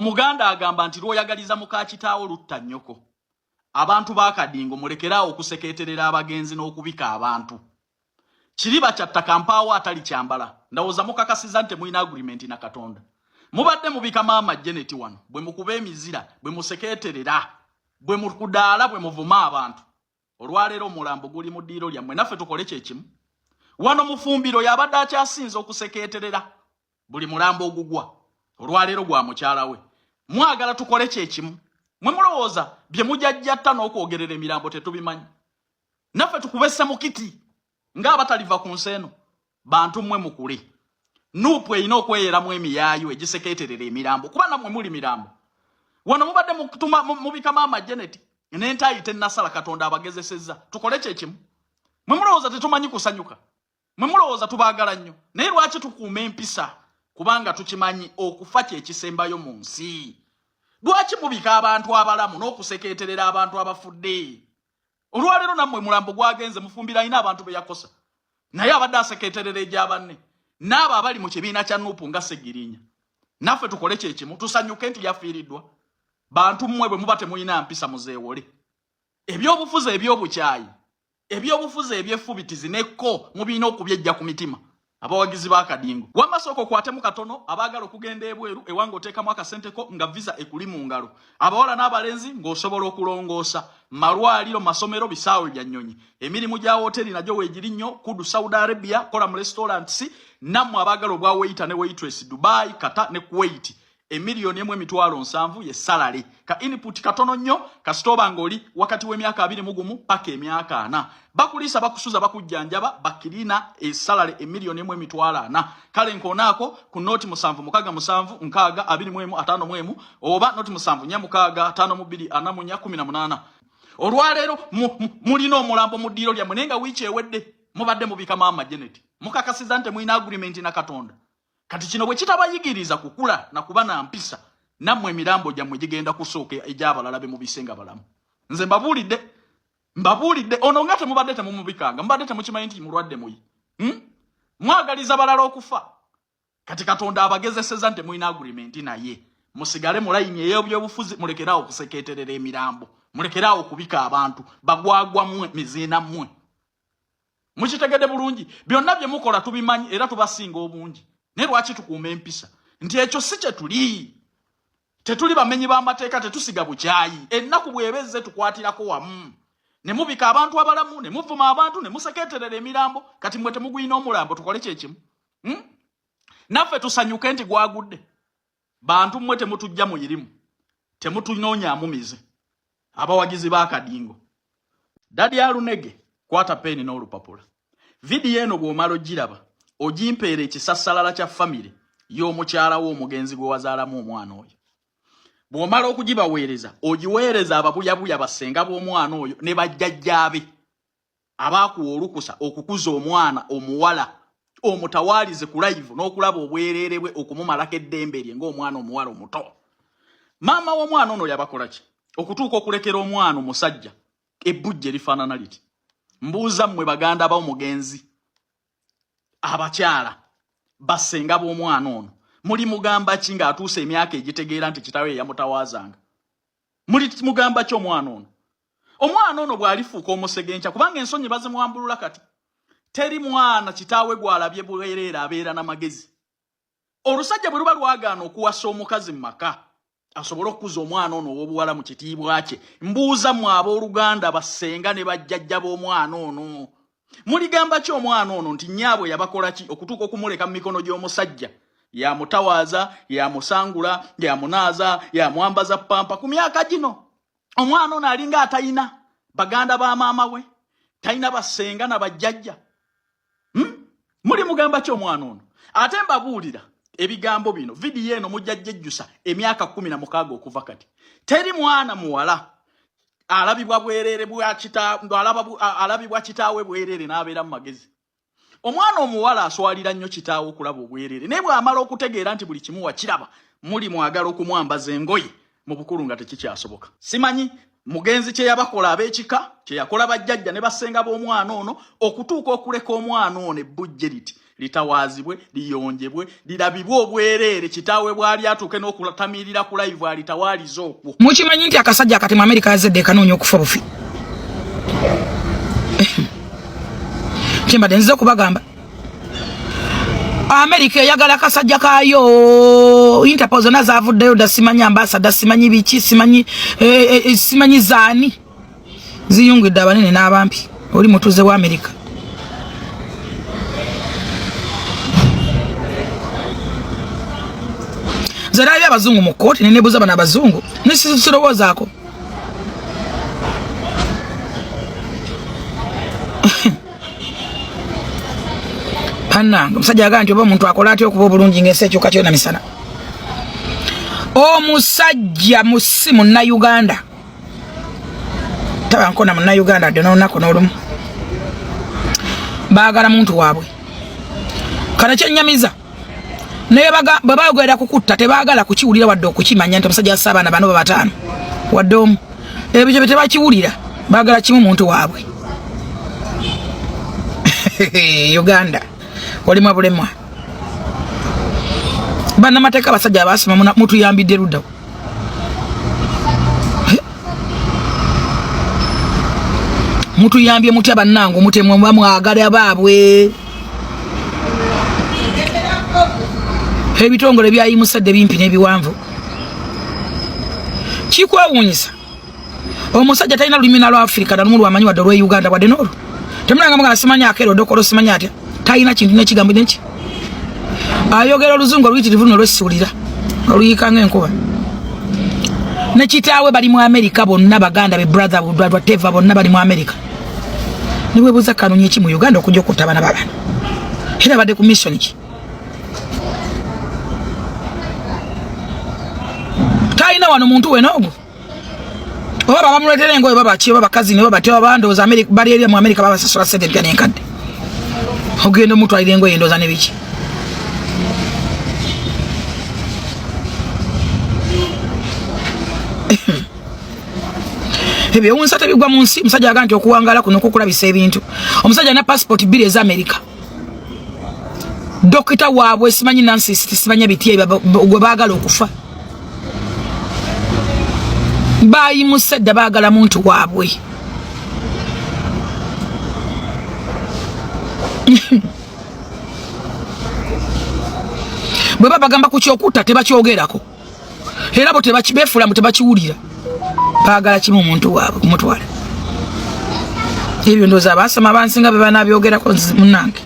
Omuganda agamba nti lwoyagaliza muka kitaawo lutta nnyoko. Abantu bakadingo mulekeraawo okuseketerera abagenzi n'okubika abantu. Kiriba kyattaka mpaawo atali kyambala. Ndowooza mukakasiza nti mulina agreement na Katonda. Mubadde mubika maama Janet wano, bwe mukuba emizira, bwe museketerera, bwe mukudaala, bwe muvuma abantu. Olwaleero omulambo guli mu ddiiro lyammwe, naffe tukole kyekimu. Wano mufumbiro yabadde akyasinza okuseketerera buli mulambo ogugwa. Olwaleero gwa mukyala we. Mwagala tukole kyekimu. Mwe mulowooza bye mujajjatta n'okwogerera emirambo tetubimanyi. Naffe tukubesse mu kiti ng'abataliva ku nsi eno. Bantu mmwe mukule. Nupu erina okweyeramu emiyaayo egiseketerera emirambo kuba nammwe muli mirambo. Wano mubadde mubika maama Janet n'entaayi tennasala Katonda abagezesezza. Tukole kyekimu. Mwe mulowooza tetumanyi kusanyuka. Mwe mulowooza tubaagala nnyo. Naye lwaki tukuuma empisa? Kubanga tukimanyi okufa kyekisembayo mu nsi. Lwaki mubika abantu abalamu n'okuseketerera abantu abafudde? Olwaleero nammwe mulambo gwagenze mufumbira alina abantu be yakosa. Naye abadde aseketerera egy'abanne. N'abo abali mu kibiina kya Nuupu nga Segirinya. Naffe tukole kyekimu tusanyuke nti yafiiriddwa. Bantu mmwe bwe muba temulina mpisa muzeewole. Ebyobufuzi eby'obukyayi, ebyobufuzi eby'effubitizi n'ekko mubiina okubyejja ku mitima. Abawagizi b'akadingo. Wamasoko kwatemu katono abaagala okugenda ebweru ewange oteekamu akasenteko nga visa ekuli mu ngalo. Abawala n'abalenzi ng'osobola okulongoosa. Malwaliro, masomero, bisaawe bya nnyonyi. Emirimu gya hoteli nagyo weegiri nnyo. Kudu Saudi Arabia, kola mu restaurants. Nammwe abaagala obwa waiter ne waitress Dubai, Qatar ne Kuwait. Emiliyoni 1.7 ye salary. Ka input katono nnyo kasitoba ngoli wakati w'emyaka 20 paka emyaka 4. Bakulisa bakusuza bakujjanjaba bakirina salary emiliyoni 1.4. Kale nkonaako ku noti 7 oba noti 7 Olwaleero mulina omulambo mu ddiiro lyammwe naye nga wiiki ewedde mubadde mubika maama Janet. Mukakasiza nti mulina agreement na Katonda. Kati kino bwe kitabayigiriza kukula na kuba na mpisa nammwe emirambo gyammwe gigenda kusooka egy'abalala be mubisenga balamu. Nze mbabuulidde ono nga temubadde temumubikanga mubadde temukimanyi nti mulwadde muyi. Mwagaliza balala okufa. Kati Katonda abagezeseza nti mulina agreement naye. Musigale mu layini ey'ebyobufuzi mulekeraawo okuseketerera emirambo. Mulekeraawo okubika abantu bagwagwa mmwe miziina mmwe. Mukitegedde bulungi byonna bye mukola tubimanyi era tubasinga obungi. Ne lwaki tukuuma empisa nti ekyo si kye tuli. Tetuli bamenyi b'amateeka tetusiga bukyayi. Ennaku bwebezze tukwatirako wamu. Ne mubika abantu abalamu ne muvuma abantu ne museketerera emirambo kati mwe temugwina omulambo tukole kyekimu. Naffe tusanyuke nti gwagudde. Bantu mmwe temutujja muyirimu. Temutunoonyaamu mize. Abawagizi b'akadingo. Dadi Alunege kwata peni n'olupapula. Vidiyo eno bw'omala ogiraba ogimpeera ekisassalala kya famire y'omukyala w'omugenzi gwe wazaalamu omwana oyo. Bw'omala okugibaweereza ogiweereza ababuyabuya bassenga b'omwana oyo ne bajjajjaabe abaakuwa olukusa okukuza omwana omuwala omutawaalize ku live n'okulaba obwereere bwe okumumalako eddembe lye ng'omwana omuwala omuto. Maama w'omwana ono yabakola ki okutuuka okulekera omwana omusajja ebbujja erifaanana liti? Mbuuza mmwe baganda b'omugenzi abakyala bassenga b'omwana ono muli mugamba ki ng'atuuse emyaka egitegeera nti kitawe yamutawaazanga? Muli mugamba ki omwana ono? Omwana ono bw'alifuuka omusegenkya kubanga ensonyi bazimwambulula kati. Teri mwana kitaawe gw'alabye bwereere abeera n'amagezi. Olusajja bwe luba lwagaana okuwasa omukazi mu maka asobole okukuza omwana ono ow'obuwala mu kitiibwa kye. Mbuuza mmwe abooluganda bassenga ne bajjajja b'omwana ono. Muligamba ki omwana ono nti nyaabwe yabakola ki okutuuka okumuleka mu mikono gy'omusajja? Yamutawaaza, yamusangula, yamunaaza, yamwambaza pampa ku myaka gino. Omwana ono alinga atayina baganda ba maama we, tayina bassenga na bajjajja. Muli mugamba ki omwana ono? Ate mbabuulira ebigambo bino vidiyo eno mujja jjejjusa emyaka 16 okuva kati. Teri mwana muwala alabibwa bwereere bwa alabibwa kitaawe bwereere n'abeera mu magezi. Omwana omuwala aswalira nnyo kitaawe okulaba obwereere naye bw'amala okutegeera nti buli kimu wakiraba muli mwagala okumwambaza engoye mu bukulu nga tekikyasoboka. Simanyi mugenzi kye yabakola ab'ekika kye yakola bajjajja ne bassenga b'omwana ono okutuuka okuleka omwana ono ebbujje liti litawaazibwe liyonjebwe lirabibwe obwerere kitaawe bwali atuuke n'okulamirira ku live alitawaaliza okwo. Mukimanyi nti akasajja akati mu America yazedde kanoonya okufa bufi. Kimbadde nzize kubagamba America eyagala kasajja kayo Interpol zonna zaavuddeyo dda simanyi ambassador simanyi biki simanyi zaani ziyungidde abanene n'abampi oli mutuze wa America. Zarabi abazungu mu kooti nenebuza bana abazungu nisirowoozaako Pananga musajja agaa nti oba omuntu akola atya okuba obulungi ng'ensi ekyuka kyona misana. Omusajja musi Munnayuganda tabankona Munnayuganda adde n'olunaku n'olumu baagala muntu waabwe kana kyennyamiza naye bwe baayogera kukutta tebaagala kukiwulira wadde okukimanya nti omusajja assa abaana bano bataano wadde omu ebyo bye tebakiwulira baagala kimu muntu waabwe. Uganda olimu abulemwa bannamateeka abasajja abaasoma mutuyambidde luddawo. Mutuyambye mutya bannange mutemwe bamwagala baabwe. Ebitongole byayimusadde bimpi n'ebiwanvu kikwewuunyisa omusajja talina lulimi na lwa Africa na lumu lwamanyi wadde olw'e Uganda wadde n'olwo temulanga mugala simanyi akeero dokolo simanyi atya talina kintu n'ekigambo neki ayogera oluzungu oluyitirivu n'olwesiwulira oluyika ng'enkuba. Ne kitaawe bali mu America bonna baganda be brother whatever bonna bali mu America ne weebuuza kanoonya eki mu Uganda okujja okutta abaana b'abantu era badde ku mission ki talina wano muntu we n'ogwo oba bamuleetera engoye oba baki oba bakazi ne oba batyo abandooza America bali eri mu America babasasula ssente empya n'enkadde ogenda omutwalira engoye endooza ne biki. Ebyo ewunsa tebigwa mu nsi musajja agaa nti okuwangala kuno kukulabisa ebintu. Omusajja na passport bbiri eza America. Dokita waabwe simanyi Nancy simanyi biti gwe baagala okufa. Bayimusedde baagala muntu waabwe. Bwe babagamba ku kyokutta tebakyogerako era bo tebakibeefulamu tebakiwulira baagala kimu muntu waabwe kumutwala. Ebyo ndooza abaasoma bansinga be banabyogerako munnange.